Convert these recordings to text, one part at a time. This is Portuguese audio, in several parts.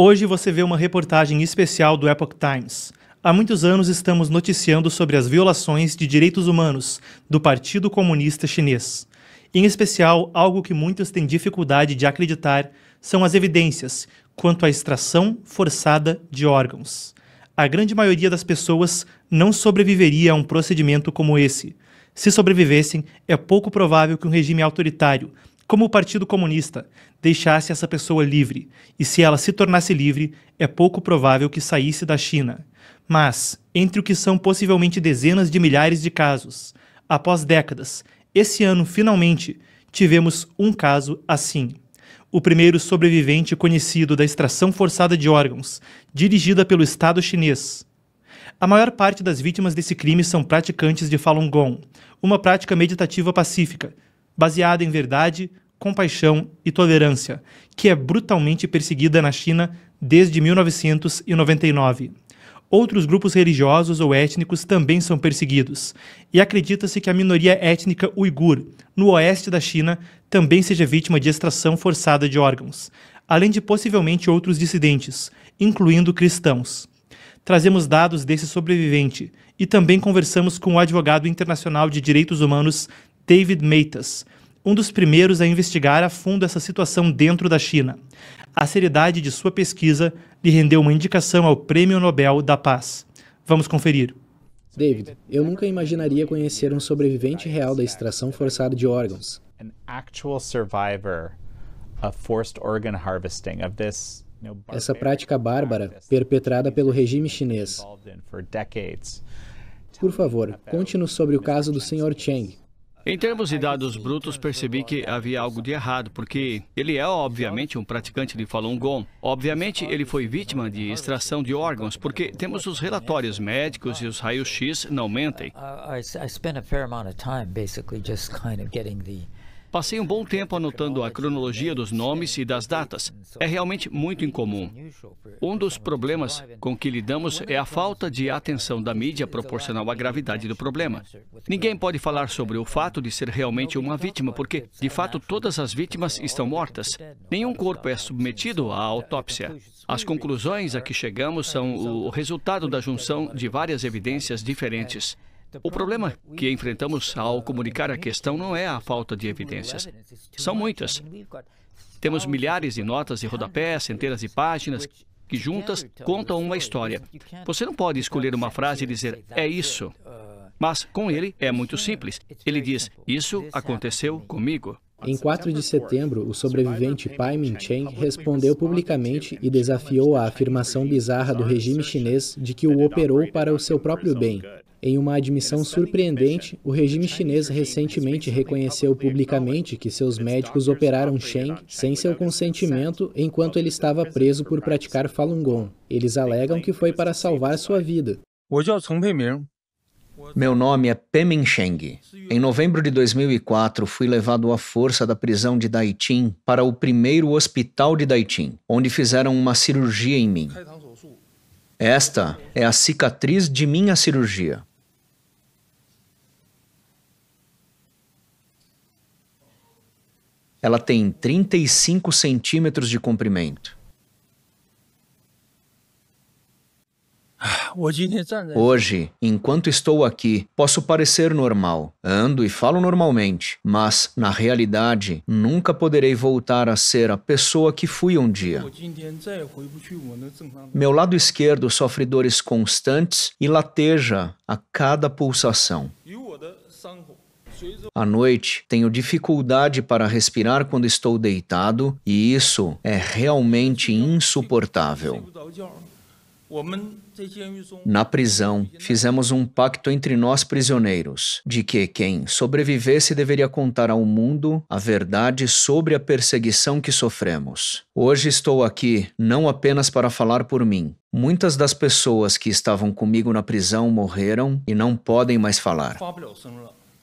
Hoje você vê uma reportagem especial do Epoch Times. Há muitos anos estamos noticiando sobre as violações de direitos humanos do Partido Comunista Chinês. Em especial, algo que muitos têm dificuldade de acreditar são as evidências quanto à extração forçada de órgãos. A grande maioria das pessoas não sobreviveria a um procedimento como esse. Se sobrevivessem, é pouco provável que um regime autoritário, como o Partido Comunista, deixasse essa pessoa livre, e se ela se tornasse livre, é pouco provável que saísse da China. Mas, entre o que são possivelmente dezenas de milhares de casos, após décadas, esse ano, finalmente, tivemos um caso assim. O primeiro sobrevivente conhecido da extração forçada de órgãos, dirigida pelo Estado chinês. A maior parte das vítimas desse crime são praticantes de Falun Gong, uma prática meditativa pacífica, baseada em verdade, compaixão e tolerância, que é brutalmente perseguida na China desde 1999. Outros grupos religiosos ou étnicos também são perseguidos, e acredita-se que a minoria étnica uigur, no oeste da China, também seja vítima de extração forçada de órgãos, além de possivelmente outros dissidentes, incluindo cristãos. Trazemos dados desse sobrevivente e também conversamos com o advogado internacional de direitos humanos David Matas, um dos primeiros a investigar a fundo essa situação dentro da China. A seriedade de sua pesquisa lhe rendeu uma indicação ao Prêmio Nobel da Paz. Vamos conferir. David, eu nunca imaginaria conhecer um sobrevivente real da extração forçada de órgãos. Essa prática bárbara, perpetrada pelo regime chinês. Por favor, conte-nos sobre o caso do Sr. Cheng. Em termos de dados brutos, percebi que havia algo de errado, porque ele é, obviamente, um praticante de Falun Gong. Obviamente, ele foi vítima de extração de órgãos, porque temos os relatórios médicos e os raios-x não mentem. Passei um bom tempo anotando a cronologia dos nomes e das datas. É realmente muito incomum. Um dos problemas com que lidamos é a falta de atenção da mídia proporcional à gravidade do problema. Ninguém pode falar sobre o fato de ser realmente uma vítima, porque, de fato, todas as vítimas estão mortas. Nenhum corpo é submetido à autópsia. As conclusões a que chegamos são o resultado da junção de várias evidências diferentes. O problema que enfrentamos ao comunicar a questão não é a falta de evidências. São muitas. Temos milhares de notas de rodapé, centenas de páginas, que juntas contam uma história. Você não pode escolher uma frase e dizer, é isso. Mas com ele é muito simples. Ele diz, isso aconteceu comigo. Em 4 de setembro, o sobrevivente Pai Ming-Cheng respondeu publicamente e desafiou a afirmação bizarra do regime chinês de que o operou para o seu próprio bem. Em uma admissão surpreendente, o regime chinês recentemente reconheceu publicamente que seus médicos operaram Cheng sem seu consentimento enquanto ele estava preso por praticar Falun Gong. Eles alegam que foi para salvar sua vida. Meu nome é Pei Cheng. Em novembro de 2004, fui levado à força da prisão de Daiqing para o primeiro hospital de Daiqing, onde fizeram uma cirurgia em mim. Esta é a cicatriz de minha cirurgia. Ela tem 35 centímetros de comprimento. Hoje, enquanto estou aqui, posso parecer normal, ando e falo normalmente, mas, na realidade, nunca poderei voltar a ser a pessoa que fui um dia. Meu lado esquerdo sofre dores constantes e lateja a cada pulsação. À noite, tenho dificuldade para respirar quando estou deitado e isso é realmente insuportável. Na prisão, fizemos um pacto entre nós prisioneiros, de que quem sobrevivesse deveria contar ao mundo a verdade sobre a perseguição que sofremos. Hoje estou aqui não apenas para falar por mim. Muitas das pessoas que estavam comigo na prisão morreram e não podem mais falar.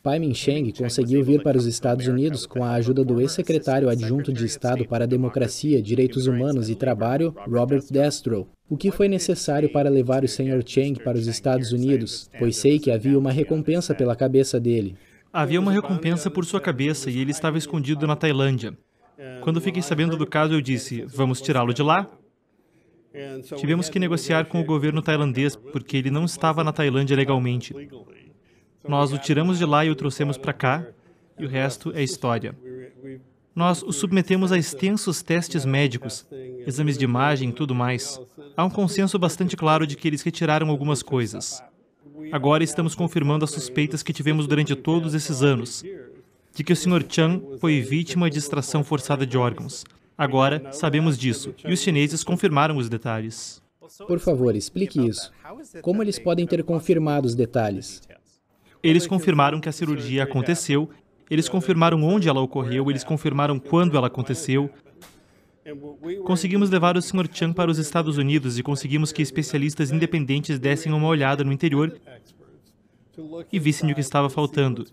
Pai Ming-Cheng conseguiu vir para os Estados Unidos com a ajuda do ex-secretário adjunto de Estado para a Democracia, Direitos Humanos e Trabalho, Robert Destro. O que foi necessário para levar o Sr. Cheng para os Estados Unidos? Pois sei que havia uma recompensa pela cabeça dele. Havia uma recompensa por sua cabeça e ele estava escondido na Tailândia. Quando fiquei sabendo do caso, eu disse, vamos tirá-lo de lá? Tivemos que negociar com o governo tailandês porque ele não estava na Tailândia legalmente. Nós o tiramos de lá e o trouxemos para cá, e o resto é história. Nós o submetemos a extensos testes médicos, exames de imagem e tudo mais. Há um consenso bastante claro de que eles retiraram algumas coisas. Agora estamos confirmando as suspeitas que tivemos durante todos esses anos, de que o Sr. Chang foi vítima de extração forçada de órgãos. Agora sabemos disso, e os chineses confirmaram os detalhes. Por favor, explique isso. Como eles podem ter confirmado os detalhes? Eles confirmaram que a cirurgia aconteceu, eles confirmaram onde ela ocorreu, eles confirmaram quando ela aconteceu. Conseguimos levar o Sr. Chang para os Estados Unidos e conseguimos que especialistas independentes dessem uma olhada no interior e vissem o que estava faltando.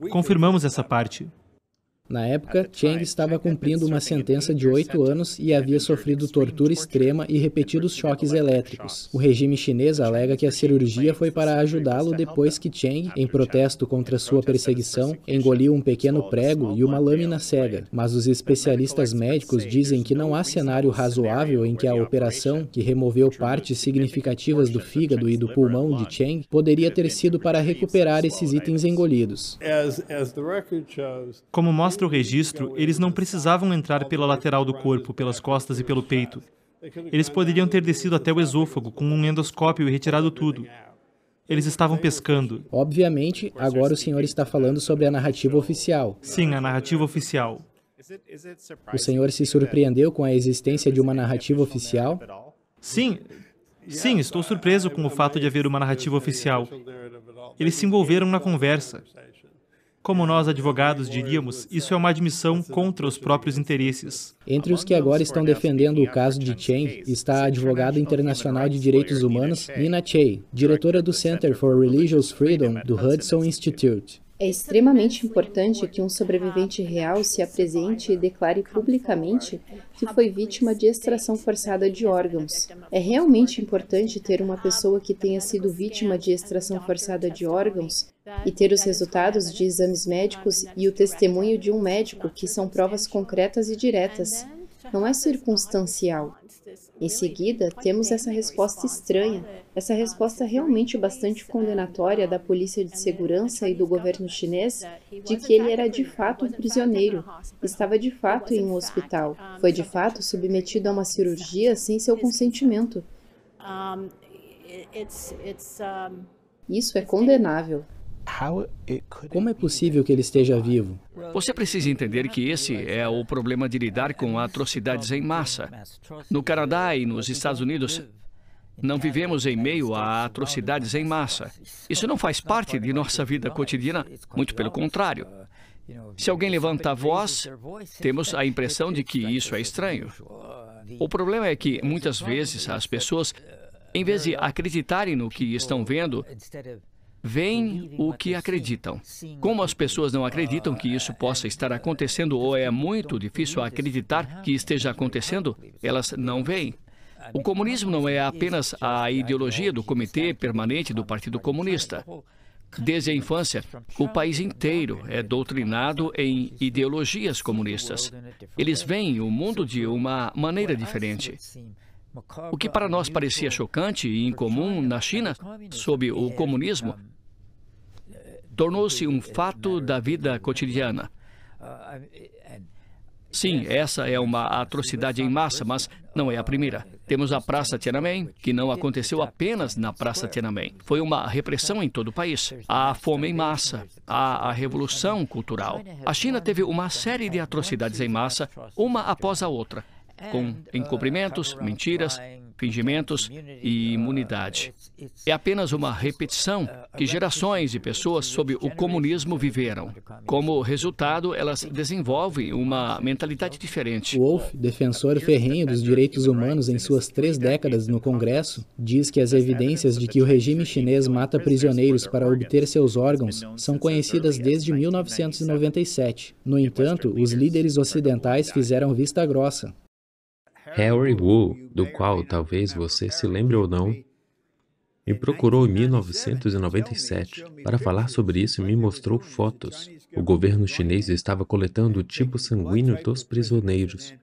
Confirmamos essa parte. Na época, Chang estava cumprindo uma sentença de 8 anos e havia sofrido tortura extrema e repetidos choques elétricos. O regime chinês alega que a cirurgia foi para ajudá-lo depois que Chang, em protesto contra sua perseguição, engoliu um pequeno prego e uma lâmina cega. Mas os especialistas médicos dizem que não há cenário razoável em que a operação, que removeu partes significativas do fígado e do pulmão de Chang, poderia ter sido para recuperar esses itens engolidos. Como mostra o registro, eles não precisavam entrar pela lateral do corpo, pelas costas e pelo peito. Eles poderiam ter descido até o esôfago com um endoscópio e retirado tudo. Eles estavam pescando. Obviamente, agora o senhor está falando sobre a narrativa oficial. Sim, a narrativa oficial. O senhor se surpreendeu com a existência de uma narrativa oficial? Sim, estou surpreso com o fato de haver uma narrativa oficial. Eles se envolveram na conversa. Como nós, advogados, diríamos, isso é uma admissão contra os próprios interesses. Entre os que agora estão defendendo o caso de Chang está a advogada internacional de direitos humanos, Nina Chey, diretora do Center for Religious Freedom do Hudson Institute. É extremamente importante que um sobrevivente real se apresente e declare publicamente que foi vítima de extração forçada de órgãos. É realmente importante ter uma pessoa que tenha sido vítima de extração forçada de órgãos e ter os resultados de exames médicos e o testemunho de um médico, que são provas concretas e diretas. Não é circunstancial. Em seguida, temos essa resposta estranha, essa resposta realmente bastante condenatória da Polícia de Segurança e do governo chinês de que ele era de fato um prisioneiro, estava de fato em um hospital, foi de fato submetido a uma cirurgia sem seu consentimento. Isso é condenável. Como é possível que ele esteja vivo? Você precisa entender que esse é o problema de lidar com atrocidades em massa. No Canadá e nos Estados Unidos, não vivemos em meio a atrocidades em massa. Isso não faz parte de nossa vida cotidiana, muito pelo contrário. Se alguém levanta a voz, temos a impressão de que isso é estranho. O problema é que, muitas vezes, as pessoas, em vez de acreditarem no que estão vendo, veem o que acreditam. Como as pessoas não acreditam que isso possa estar acontecendo ou é muito difícil acreditar que esteja acontecendo, elas não veem. O comunismo não é apenas a ideologia do Comitê Permanente do Partido Comunista. Desde a infância, o país inteiro é doutrinado em ideologias comunistas. Eles veem o mundo de uma maneira diferente. O que para nós parecia chocante e incomum na China, sob o comunismo, tornou-se um fato da vida cotidiana. Sim, essa é uma atrocidade em massa, mas não é a primeira. Temos a Praça Tiananmen, que não aconteceu apenas na Praça Tiananmen. Foi uma repressão em todo o país. Há a fome em massa, há a revolução cultural. A China teve uma série de atrocidades em massa, uma após a outra, com encobrimentos, mentiras, fingimentos e imunidade. É apenas uma repetição que gerações de pessoas sob o comunismo viveram. Como resultado, elas desenvolvem uma mentalidade diferente. Wolf, defensor ferrenho dos direitos humanos em suas 3 décadas no Congresso, diz que as evidências de que o regime chinês mata prisioneiros para obter seus órgãos são conhecidas desde 1997. No entanto, os líderes ocidentais fizeram vista grossa. Harry Wu, do qual talvez você se lembre ou não, me procurou em 1997 para falar sobre isso e me mostrou fotos. O governo chinês estava coletando o tipo sanguíneo dos prisioneiros.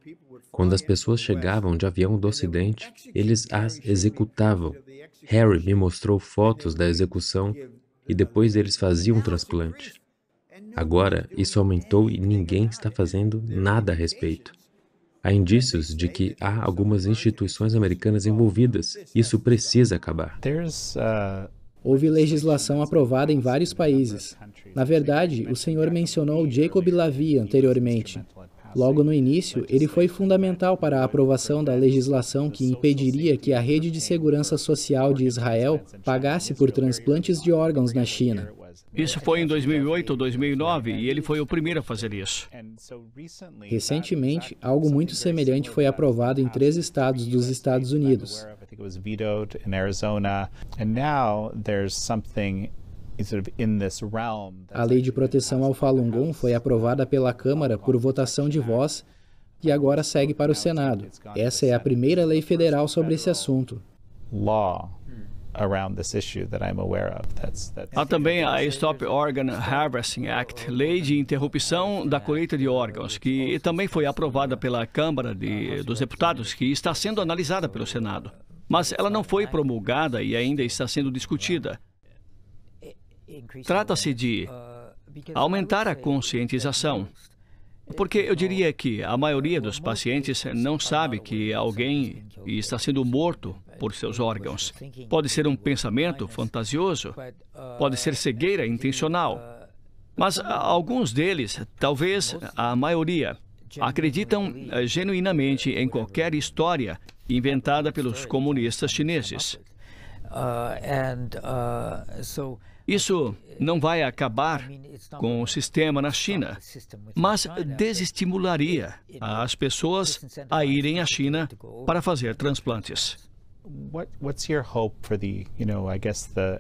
Quando as pessoas chegavam de avião do Ocidente, eles as executavam. Harry me mostrou fotos da execução e depois eles faziam um transplante. Agora, isso aumentou e ninguém está fazendo nada a respeito. Há indícios de que há algumas instituições americanas envolvidas. Isso precisa acabar. Houve legislação aprovada em vários países. Na verdade, o senhor mencionou Jacob Lavie anteriormente. Logo no início, ele foi fundamental para a aprovação da legislação que impediria que a Rede de Segurança Social de Israel pagasse por transplantes de órgãos na China. Isso foi em 2008 ou 2009 e ele foi o primeiro a fazer isso. Recentemente, algo muito semelhante foi aprovado em 3 estados dos Estados Unidos. A Lei de Proteção ao Falun Gong foi aprovada pela Câmara por votação de voz e agora segue para o Senado. Essa é a primeira lei federal sobre esse assunto. Há também a Stop Organ Harvesting Act, Lei de Interrupção da Colheita de Órgãos, que também foi aprovada pela Câmara dos Deputados, que está sendo analisada pelo Senado. Mas ela não foi promulgada e ainda está sendo discutida. Trata-se de aumentar a conscientização, porque eu diria que a maioria dos pacientes não sabe que alguém está sendo morto por seus órgãos. Pode ser um pensamento fantasioso, pode ser cegueira intencional, mas alguns deles, talvez a maioria, acreditam genuinamente em qualquer história inventada pelos comunistas chineses. Isso não vai acabar com o sistema na China, mas desestimularia as pessoas a irem à China para fazer transplantes. What's your hope for the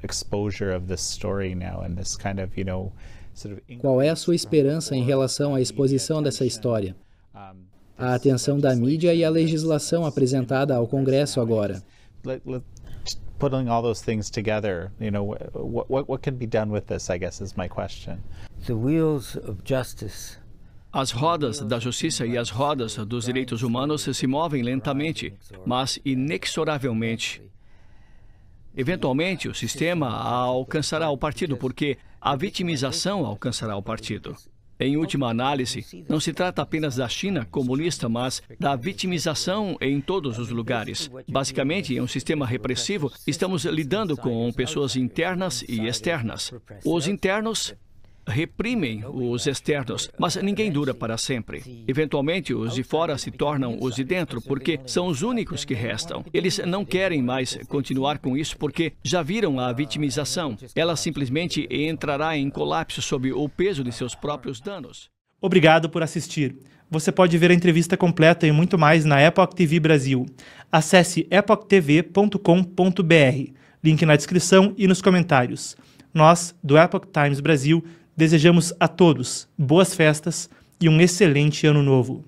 exposure of this story now and this kind of, Qual é a sua esperança em relação à exposição dessa história? A atenção da mídia e a legislação apresentada ao Congresso agora. Putting all those things together, what can be done with this, I guess, is my question. The wheels of justice. As rodas da justiça e as rodas dos direitos humanos se movem lentamente, mas inexoravelmente. Eventualmente, o sistema alcançará o partido, porque a vitimização alcançará o partido. Em última análise, não se trata apenas da China comunista, mas da vitimização em todos os lugares. Basicamente, em um sistema repressivo, estamos lidando com pessoas internas e externas. Os internos reprimem os externos, mas ninguém dura para sempre. Eventualmente, os de fora se tornam os de dentro, porque são os únicos que restam. Eles não querem mais continuar com isso porque já viram a vitimização. Ela simplesmente entrará em colapso sob o peso de seus próprios danos. Obrigado por assistir. Você pode ver a entrevista completa e muito mais na Epoch TV Brasil. Acesse epochtv.com.br. Link na descrição e nos comentários. Nós, do Epoch Times Brasil, desejamos a todos boas festas e um excelente ano novo.